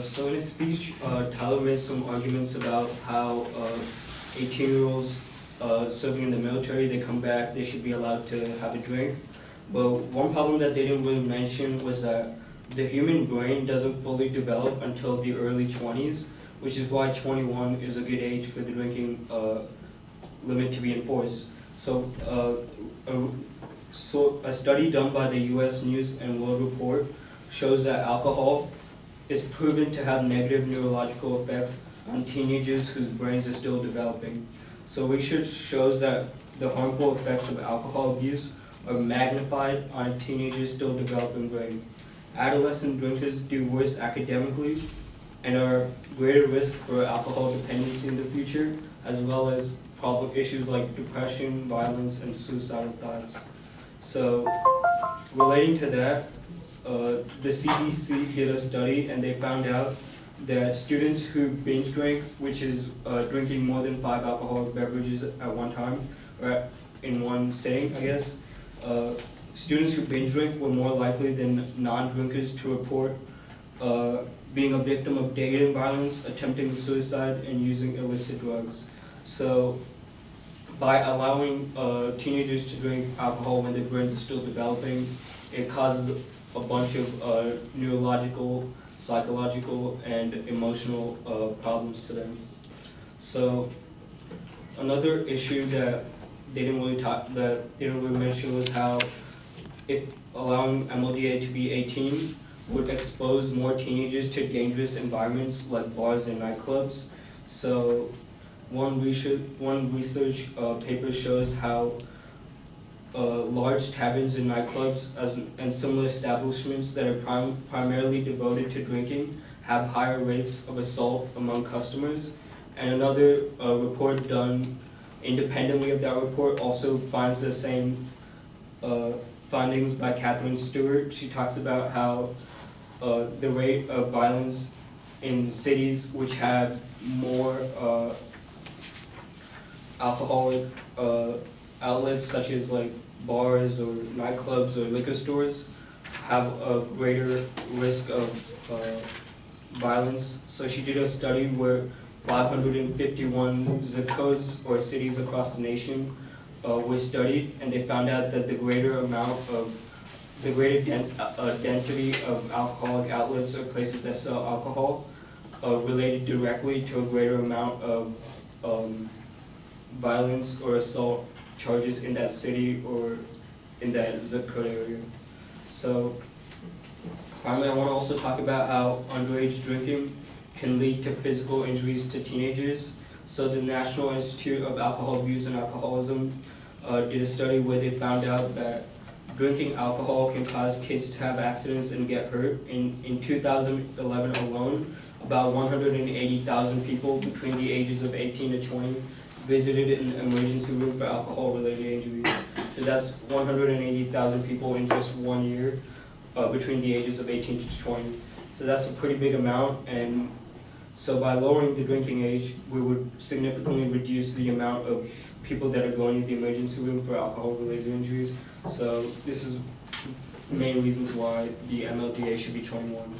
So in his speech, Tyler made some arguments about how 18-year-olds serving in the military, they come back, they should be allowed to have a drink. But one problem that they didn't really mention was that the human brain doesn't fully develop until the early 20s, which is why 21 is a good age for the drinking limit to be enforced. So, a study done by the U.S. News and World Report shows that alcohol is proven to have negative neurological effects on teenagers whose brains are still developing. So research shows that the harmful effects of alcohol abuse are magnified on a teenager's still developing brain. Adolescent drinkers do worse academically and are greater risk for alcohol dependency in the future, as well as issues like depression, violence, and suicidal thoughts. So relating to that, the CDC did a study and they found out that students who binge drink, which is drinking more than 5 alcoholic beverages at one time, or in one sitting, I guess, students who binge drink were more likely than non-drinkers to report being a victim of dating violence, attempting suicide, and using illicit drugs. So by allowing teenagers to drink alcohol when their brains are still developing, it causes a bunch of neurological, psychological, and emotional problems to them. So another issue that they didn't really mention was how if allowing MLDA to be 18 would expose more teenagers to dangerous environments like bars and nightclubs. So one research paper shows how large taverns and nightclubs and similar establishments that are primarily devoted to drinking have higher rates of assault among customers. And another report done independently of that report also finds the same findings by Catherine Stewart. She talks about how the rate of violence in cities which have more alcoholic outlets, such as like bars or nightclubs or liquor stores, have a greater risk of violence. So she did a study where 551 zip codes or cities across the nation were studied, and they found out that the greater density of alcoholic outlets or places that sell alcohol related directly to a greater amount of violence or assault charges in that city or in that zip code area. So finally, I want to also talk about how underage drinking can lead to physical injuries to teenagers. So the National Institute of Alcohol Abuse and Alcoholism did a study where they found out that drinking alcohol can cause kids to have accidents and get hurt. In 2011 alone, about 180,000 people between the ages of 18 to 20 visited an emergency room for alcohol-related injuries. So that's 180,000 people in just 1 year between the ages of 18 to 20. So that's a pretty big amount, and so by lowering the drinking age, we would significantly reduce the amount of people that are going to the emergency room for alcohol-related injuries. So this is the main reasons why the MLDA should be 21.